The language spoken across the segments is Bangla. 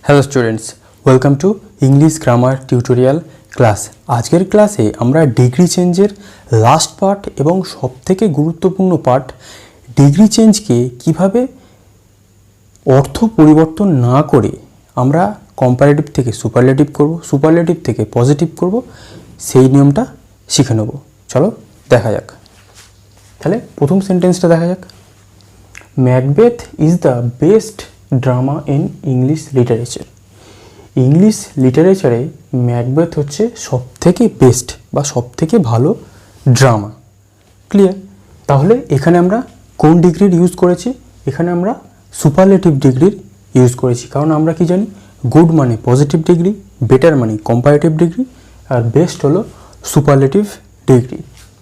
Hello students, welcome to English grammar tutorial class. আজকের ক্লাসে আমরা ডিগ্রি চেঞ্জের লাস্ট পার্ট এবং সবথেকে গুরুত্বপূর্ণ পার্ট, ডিগ্রি চেঞ্জকে কিভাবে অর্থ পরিবর্তন না করে আমরা কম্পারেটিভ থেকে সুপারলেটিভ করব, সুপারলেটিভ থেকে পজিটিভ করব, সেই নিয়মটা শিখে নেব। চলো দেখা যাক। তাহলে প্রথম সেন্টেন্সটা দেখা যাক। Macbeth is the best drama in English literature. English লিটারেচারে ম্যাকবেথ হচ্ছে সবথেকে বেস্ট বা সবথেকে ভালো ড্রামা। ক্লিয়ার? তাহলে এখানে আমরা কোন ডিগ্রির ইউজ করেছি? এখানে আমরা সুপারলেটিভ ডিগ্রির ইউজ করেছি। কারণ আমরা কি জানি, গুড মানে পজিটিভ ডিগ্রি, বেটার মানে কম্পারেটিভ ডিগ্রি, আর বেস্ট হলো সুপারলেটিভ ডিগ্রি।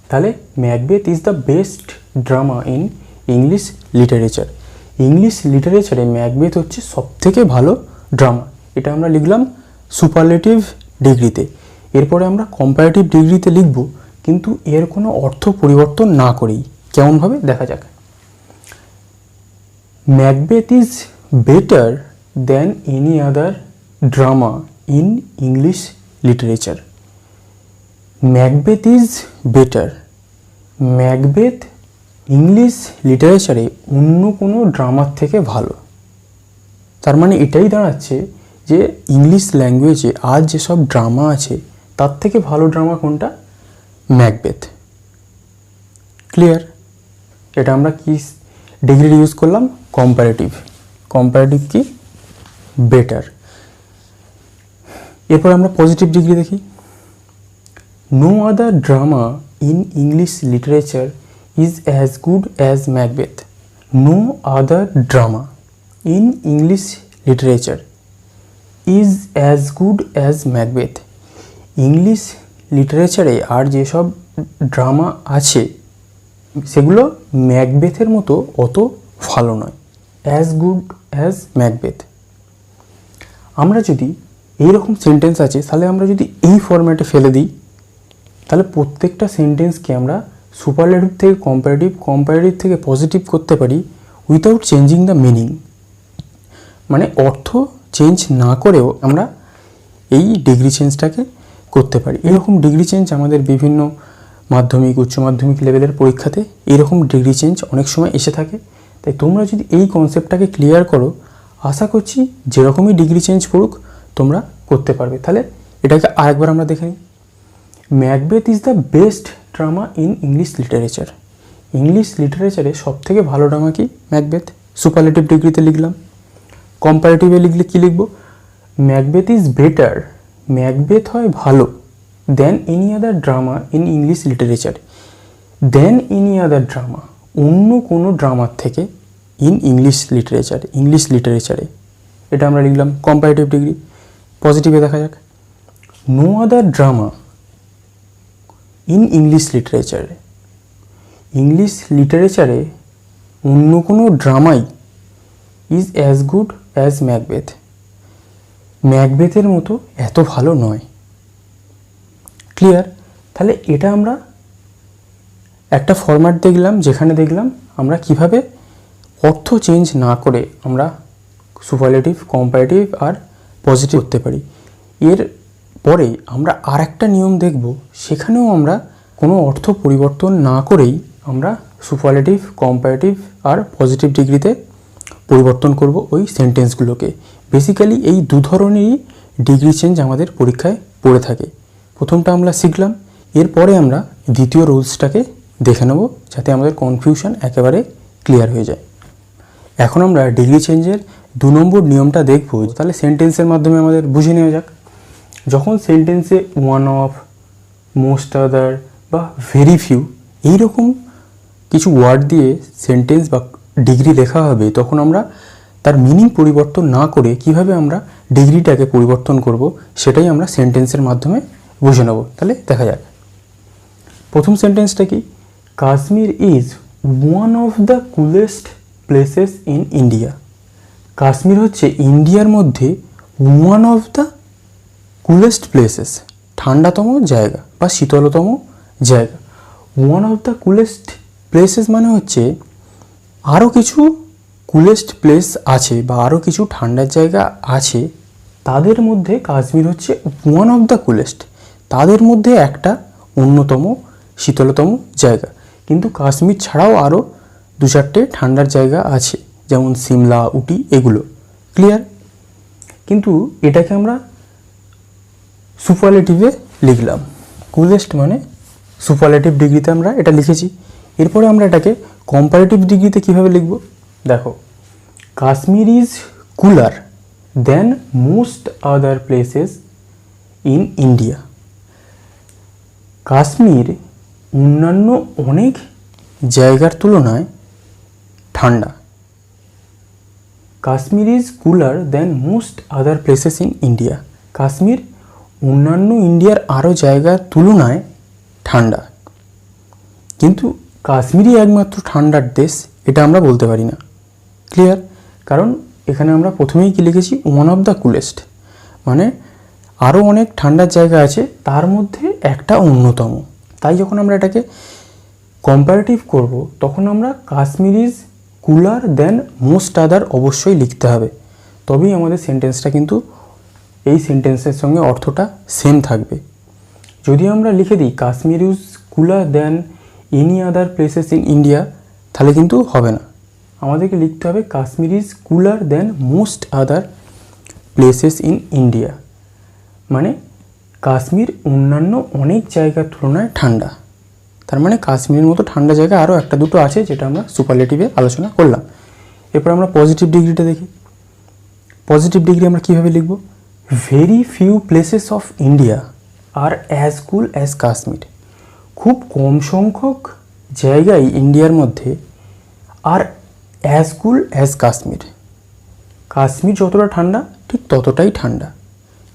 তাহলে Macbeth is the best drama in English literature. English লিটারেচারে ম্যাকবেথ হচ্ছে সবথেকে ভালো ড্রামা। এটা আমরা লিখলাম সুপারলেটিভ ডিগ্রিতে। এরপরে আমরা কম্পারেটিভ ডিগ্রিতে লিখব, কিন্তু এর কোনো অর্থ পরিবর্তন না করেই। কেমনভাবে দেখা যাক। Macbeth is better than any other drama in English literature. Macbeth is better. Macbeth English লিটারেচারে অন্য কোনো ড্রামার থেকে ভালো। তার মানে এটাই দাঁড়াচ্ছে যে ইংলিশ ল্যাঙ্গুয়েজে আজ যেসব ড্রামা আছে তার থেকে ভালো ড্রামা কোনটা? ম্যাকবেথ। ক্লিয়ার? এটা আমরা কি ডিগ্রি ইউজ করলাম? কম্পারেটিভ। কম্পারেটিভ কি? বেটার। এরপর আমরা পজিটিভ ডিগ্রি দেখি। No other drama in English literature is as good as Macbeth. No other drama in English literature is as good as Macbeth. English লিটারেচারে আর যেসব ড্রামা আছে সেগুলো ম্যাকবেথের মতো অত ভালো নয়। As good as Macbeth. আমরা যদি এইরকম সেন্টেন্স আছে, তাহলে আমরা যদি এই ফরম্যাটে ফেলে দিই, তাহলে প্রত্যেকটা সেন্টেন্সকে আমরা সুপারলেটিভ থেকে কম্পারেটিভ, কম্পারেটিভ থেকে পজিটিভ করতে পারি উইথাউট চেঞ্জিং দ্য মিনিং। মানে অর্থ চেঞ্জ না করেও আমরা এই ডিগ্রি চেঞ্জটাকে করতে পারি। এরকম ডিগ্রি চেঞ্জ আমাদের বিভিন্ন মাধ্যমিক, উচ্চ মাধ্যমিক লেভেলের পরীক্ষাতে এরকম ডিগ্রি চেঞ্জ অনেক সময় এসে থাকে। তাই তোমরা যদি এই কনসেপ্টটাকে ক্লিয়ার করো, আশা করছি যেরকমই ডিগ্রি চেঞ্জ পড়ুক তোমরা করতে পারবে। তাহলে এটাকে আরেকবার আমরা দেখে নিই। Macbeth is the best drama in English literature. English লিটারেচারে সবথেকে ভালো ড্রামা কি? ম্যাকবেথ। সুপারলেটিভ ডিগ্রিতে লিখলাম। কম্পারেটিভে লিখলে কি লিখব? Macbeth is better. ম্যাকবেথ হয় ভালো than any other drama in English literature. Than any other drama, অন্য কোনো ড্রামার থেকে, ইন ইংলিশ লিটারেচার, ইংলিশ লিটারেচারে। এটা আমরা লিখলাম কম্পারেটিভ ডিগ্রি। পজিটিভে দেখা যাক। No other drama in English লিটারেচারে। ইংলিশ লিটারেচারে অন্য কোনো ড্রামাই is as good as Macbeth. ম্যাকবেথের মতো এত ভালো নয়। ক্লিয়ার? তাহলে এটা আমরা একটা ফরম্যাট দেখলাম, যেখানে দেখলাম আমরা কিভাবে অর্থ চেঞ্জ না করে আমরা সুপারলেটিভ, কম্পারেটিভ আর পজিটিভ করতে পারি। এর পরে আমরা আর একটা নিয়ম দেখব, সেখানেও আমরা কোনো অর্থ পরিবর্তন না করেই আমরা সুপারলেটিভ, কম্পারেটিভ আর পজিটিভ ডিগ্রিতে পরিবর্তন করব ওই সেন্টেন্সগুলোকে। বেসিক্যালি এই দু ধরনেরই ডিগ্রি চেঞ্জ আমাদের পরীক্ষায় পড়ে থাকে। প্রথমটা আমরা শিখলাম, এরপরে আমরা দ্বিতীয় রুলসটাকে দেখে নেব, যাতে আমাদের কনফিউশন একেবারে ক্লিয়ার হয়ে যায়। এখন আমরা ডিগ্রি চেঞ্জের 2 নম্বর নিয়মটা দেখব। তাহলে সেন্টেন্সের মাধ্যমে আমাদের বুঝে নেওয়া যাক। যখন সেন্টেন্সে ওয়ান অফ, মোস্ট আদার বা ভেরি ফিউ এইরকম কিছু ওয়ার্ড দিয়ে সেন্টেন্স বা ডিগ্রি লেখা হবে, তখন আমরা তার মিনিং পরিবর্তন না করে কিভাবে আমরা ডিগ্রিটাকে পরিবর্তন করব, সেটাই আমরা সেন্টেন্সের মাধ্যমে বুঝে নেব। তাহলে দেখা যাক। প্রথম সেন্টেন্সটা কি? Kashmir is one of the coolest places in India. Kashmir হচ্ছে ইন্ডিয়ার মধ্যে one of the coolest places, ঠান্ডাতম জায়গা বা শীতলতম জায়গা। One of the coolest places মানে হচ্ছে আরও কিছু কুলেস্ট প্লেস আছে বা আরও কিছু ঠান্ডার জায়গা আছে তাদের মধ্যে কাশ্মীর হচ্ছে ওয়ান অফ দ্য কুলেস্ট, তাদের মধ্যে একটা অন্যতম শীতলতম জায়গা। কিন্তু কাশ্মীর ছাড়াও আরও 2-4টে ঠান্ডার জায়গা আছে, যেমন সিমলা, উটি, এগুলো। ক্লিয়ার? কিন্তু এটাকে আমরা সুপারলেটিভে লিখলাম। কুলেস্ট মানে সুপারলেটিভ ডিগ্রিতে আমরা এটা লিখেছি। এরপরে আমরা এটাকে কম্পারেটিভ ডিগ্রিতে কীভাবে লিখব? দেখো, Kashmir is cooler than most other places in India. Kashmir অন্যান্য অনেক জায়গার তুলনায় ঠান্ডা। Kashmir is cooler than most other places in India. Kashmir অন্যান্য ইন্ডিয়ার আরও জায়গার তুলনায় ঠান্ডা। কিন্তু কাশ্মীরই একমাত্র ঠান্ডার দেশ এটা আমরা বলতে পারি না। ক্লিয়ার? কারণ এখানে আমরা প্রথমেই কি লিখেছি? ওয়ান অফ দ্য কুলেস্ট, মানে আরও অনেক ঠান্ডার জায়গা আছে, তার মধ্যে একটা অন্যতম। তাই যখন আমরা এটাকে কম্পারেটিভ করব, তখন আমরা Kashmir is cooler than most other অবশ্যই লিখতে হবে, তবেই আমাদের সেন্টেন্সটা কিন্তু এই সেন্টেন্সের সঙ্গে অর্থটা সেম থাকবে। যদি আমরা লিখে দিই Kashmir is cooler than any other places in India, তাহলে কিন্তু হবে না। আমাদেরকে লিখতে হবে Kashmir is cooler than most other places in India, মানে কাশ্মীর অন্যান্য অনেক জায়গার তুলনায় ঠান্ডা। তার মানে কাশ্মীরের মতো ঠান্ডা জায়গা আরও একটা দুটো আছে, যেটা আমরা সুপারলেটিভে আলোচনা করলাম। এরপর আমরা পজিটিভ ডিগ্রিটা দেখি। পজিটিভ ডিগ্রি আমরা কীভাবে লিখব? Very few places of India are as cool as Kashmir. খুব কম সংখ্যক জায়গায় ইন্ডিয়ার মধ্যে are as cool as Kashmir. Kashmir যতটা ঠান্ডা ঠিক ততটাই ঠান্ডা।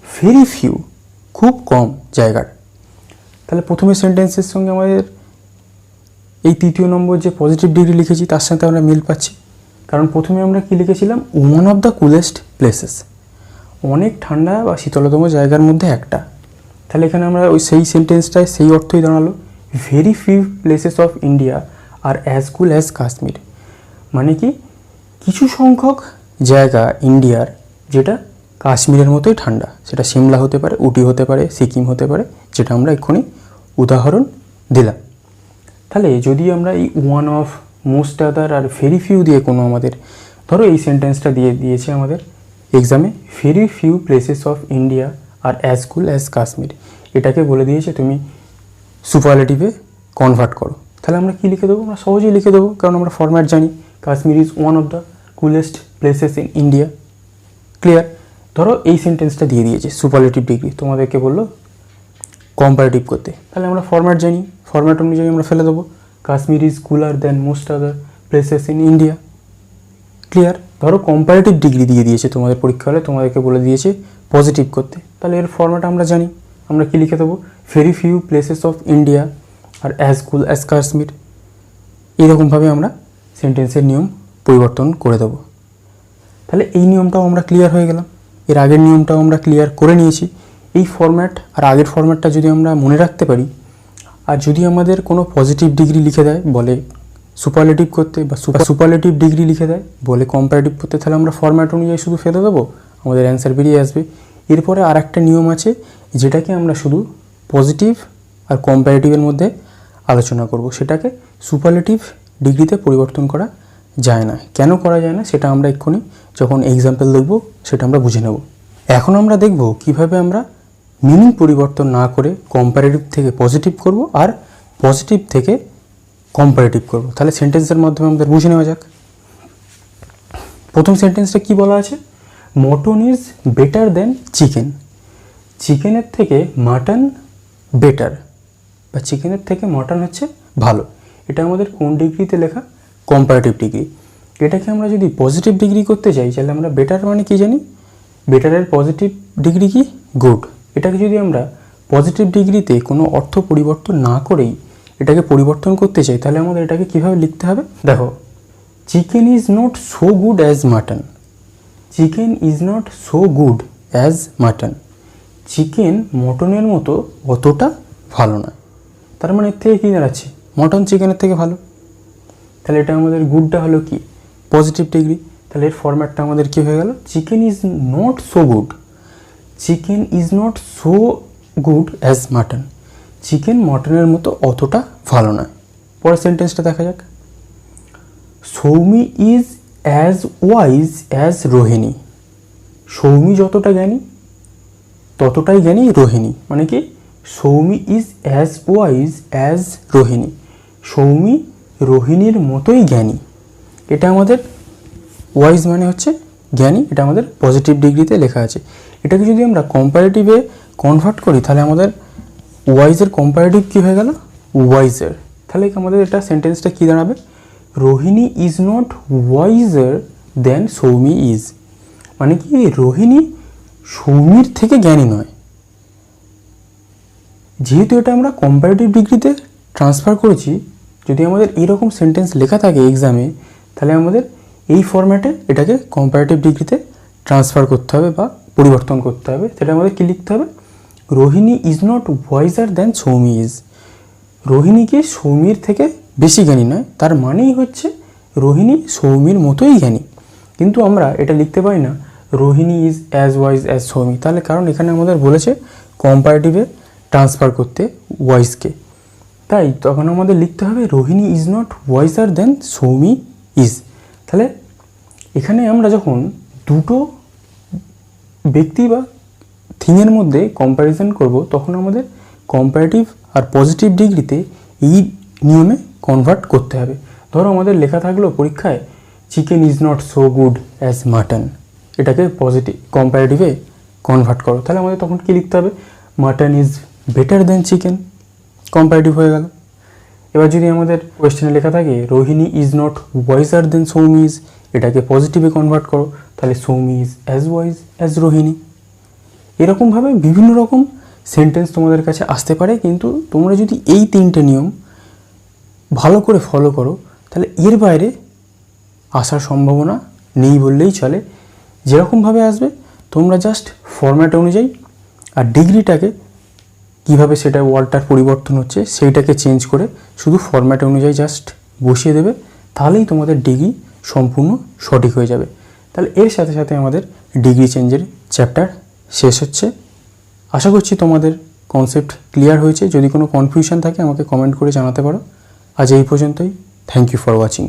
ভেরি ফিউ, খুব কম জায়গার। তাহলে প্রথমে সেন্টেন্সের সঙ্গে আমাদের এই তৃতীয় নম্বর যে পজিটিভ ডিগ্রি লিখেছি তার সাথে আমরা মিল পাচ্ছি। কারণ প্রথমে আমরা কি লিখেছিলাম? One of the coolest places, অনেক ঠান্ডা বা শীতলতম জায়গার মধ্যে একটা। তাহলে এখানে আমরা ওই সেই সেন্টেন্সটায় সেই অর্থই দাঁড়ালো, very few places of India are as cool as Kashmir. মানে কি, কিছু সংখ্যক জায়গা ইন্ডিয়ার যেটা কাশ্মীরের মতোই ঠান্ডা। সেটা সিমলা হতে পারে, উটি হতে পারে, সিকিম হতে পারে, যেটা আমরা এক্ষুনি উদাহরণ দিলাম। তাহলে যদি আমরা এই ওয়ান অফ, মোস্ট আদার আর ভেরি ফিউ দিয়ে কোনো আমাদের, ধরো এই সেন্টেন্সটা দিয়েছে আমাদের এক্সামে, very few places of India are as cool as Kashmir, এটাকে বলে দিয়েছে তুমি সুপারলেটিভে কনভার্ট করো। তাহলে আমরা কি লিখে দেবো? আমরা সহজেই লিখে দেবো, কারণ আমরা ফরম্যাট জানি। Kashmir is one of the coolest places in India. Clear? ধরো এই সেন্টেন্সটা দিয়ে দিয়েছে সুপারলেটিভ ডিগ্রি, তোমাদেরকে বললো কম্পারেটিভ করতে। তাহলে আমরা ফরম্যাট জানি, ফরম্যাট অনুযায়ী আমরা ফেলে দেবো Kashmir is cooler than most other places in India. Clear? ধরো কম্পারেটিভ ডিগ্রি দিয়ে দিয়েছে তোমাদের পরীক্ষা হলে, তোমাদেরকে বলে দিয়েছে পজিটিভ করতে। তাহলে এর ফরম্যাট আমরা জানি, আমরা কি লিখে দেবো? Very few places of India are as cool as Kashmir. এইরকমভাবে আমরা সেন্টেন্সের নিয়ম পরিবর্তন করে দেবো। তাহলে এই নিয়মটাও আমরা ক্লিয়ার হয়ে গেলাম। এর আগের নিয়মটাও আমরা ক্লিয়ার করে নিয়েছি। এই ফরম্যাট আর আগের ফরম্যাটটা যদি আমরা মনে রাখতে পারি, আর যদি আমাদের কোনো পজিটিভ ডিগ্রি লিখে দেয় বলে সুপারলেটিভ করতে, বা সুপারলেটিভ ডিগ্রি লিখে দেয় বলে কম্পারেটিভ করতে, তাহলে আমরা ফরম্যাট অনুযায়ী শুধু ফেলে দেবো, আমাদের অ্যান্সার বেরিয়ে আসবে। এরপরে আর একটা নিয়ম আছে, যেটাকে আমরা শুধু পজিটিভ আর কম্পারেটিভের মধ্যে আলোচনা করব। সেটাকে সুপারলেটিভ ডিগ্রিতে পরিবর্তন করা যায় না। কেন করা যায় না সেটা আমরা এক্ষুনি যখন এক্সাম্পল দেখব সেটা আমরা বুঝে নেব। এখন আমরা দেখব কিভাবে আমরা মিনিং পরিবর্তন না করে কম্পারেটিভ থেকে পজিটিভ করব আর পজিটিভ থেকে কম্পারেটিভ করব। তাহলে সেন্টেন্সের মাধ্যমে আমাদের বুঝে নেওয়া যাক। প্রথম সেন্টেন্সটা কি বলা আছে? Mutton is better than chicken. চিকেনের থেকে মাটন বেটার, বা চিকেনের থেকে মটন হচ্ছে ভালো। এটা আমাদের কোন ডিগ্রিতে লেখা? Comparative degree. এটাকে আমরা যদি পজিটিভ ডিগ্রি করতে চাই, তাহলে আমরা বেটার মানে কি জানি? বেটারের পজিটিভ ডিগ্রি কি? গুড। এটাকে যদি আমরা পজিটিভ ডিগ্রিতে কোনো অর্থ পরিবর্তন না করেই এটাকে পরিবর্তন করতে চাই, তাহলে আমাদের এটাকে কীভাবে লিখতে হবে? দেখো, chicken is not so good as mutton. Chicken is not so good as mutton. Chicken মটনের মতো অতটা ভালো নয়। তার মানে এর থেকে কী দাঁড়াচ্ছে? মটন চিকেনের থেকে ভালো। তাহলে এটা আমাদের গুডটা হলো কি? Positive degree. তাহলে এর ফরম্যাটটা আমাদের কী হয়ে গেল? Chicken is not so good. Chicken is not so good as mutton. Chicken মটনের মতো অতটা ভালো নয়। পরের সেন্টেন্সটা দেখা যাক। Soumi is as wise as Rohini. Soumi যতটা জ্ঞানী ততটাই জ্ঞানী রোহিণী। মানে কি, Soumi is as wise as Rohini. Soumi রোহিণীর মতোই জ্ঞানী। এটা আমাদের ওয়াইজ মানে হচ্ছে জ্ঞানী, এটা আমাদের পজিটিভ ডিগ্রিতে লেখা আছে। এটাকে যদি আমরা কম্পারেটিভে কনভার্ট করি তাহলে আমাদের ওয়াইজের কম্পারেটিভ কী হয়ে গেল, ওয়াইজার। তাহলে আমাদের এটা সেন্টেন্সটা কী দাঁড়াবে, Rohini is not wiser than Soumi is. মানে কি, রোহিণী সৌমির থেকে জ্ঞানী নয়। যেহেতু এটা আমরা কম্পারেটিভ ডিগ্রিতে ট্রান্সফার করেছি, যদি আমাদের এরকম সেন্টেন্স লেখা থাকে এক্সামে, তাহলে আমাদের এই ফরম্যাটে এটাকে কম্পারেটিভ ডিগ্রিতে ট্রান্সফার করতে হবে বা পরিবর্তন করতে হবে। সেটা আমাদের কী লিখতে হবে, Rohini is not wiser than Soumi is. রোহিণীকে সৌমির থেকে বেশি জ্ঞানী নয়, তার মানেই হচ্ছে রোহিণী সৌমির মতোই জ্ঞানী। কিন্তু আমরা এটা লিখতে পারি না Rohini is as wise as Soumi, তাহলে কারণ এখানে আমাদের বলেছে কম্পারেটিভে ট্রান্সফার করতে ওয়াইজকে। তাই তখন আমাদের লিখতে হবে Rohini is not wiser than Soumi is. তাহলে এখানে আমরা যখন দুটো ব্যক্তি বা থিংয়ের মধ্যে কম্প্যারিজন করব, তখন আমাদের কম্পারেটিভ আর পজিটিভ ডিগ্রিতে এই নিয়মে কনভার্ট করতে হবে। ধরো আমাদের লেখা থাকলো পরীক্ষায় chicken is not so good as mutton, এটাকে পজিটিভ কম্পারেটিভে কনভার্ট করো। তাহলে আমাদের তখন কী লিখতে হবে, mutton is better than chicken, comparative হয়ে গেল। এবার যদি আমাদের কোয়েশ্চেনে লেখা থাকে Rohini is not wiser than Soumi is, এটাকে পজিটিভে কনভার্ট করো, তাহলে Soumi is as wise as Rohini. এরকমভাবে বিভিন্ন রকম সেন্টেন্স তোমাদের কাছে আসতে পারে, কিন্তু তোমরা যদি এই তিনটে নিয়ম ভালো করে ফলো করো তাহলে এর বাইরে আসার সম্ভাবনা নেই বললেই চলে। যেরকমভাবে আসবে তোমরা জাস্ট ফরম্যাট অনুযায়ী আর ডিগ্রিটাকে কীভাবে সেটা ওয়ার্ডটার পরিবর্তন হচ্ছে সেইটাকে চেঞ্জ করে শুধু ফরম্যাট অনুযায়ী জাস্ট বসিয়ে দেবে, তাহলেই তোমাদের ডিগ্রি সম্পূর্ণ সঠিক হয়ে যাবে। তাহলে এর সাথে সাথে আমাদের ডিগ্রি চেঞ্জের চ্যাপ্টার শেষ হচ্ছে। আশা করছি তোমাদের কনসেপ্ট ক্লিয়ার হয়েছে। যদি কোনো কনফিউশন থাকে আমাকে কমেন্ট করে জানাতে পারো। আজ এই পর্যন্তই। Thank you for watching.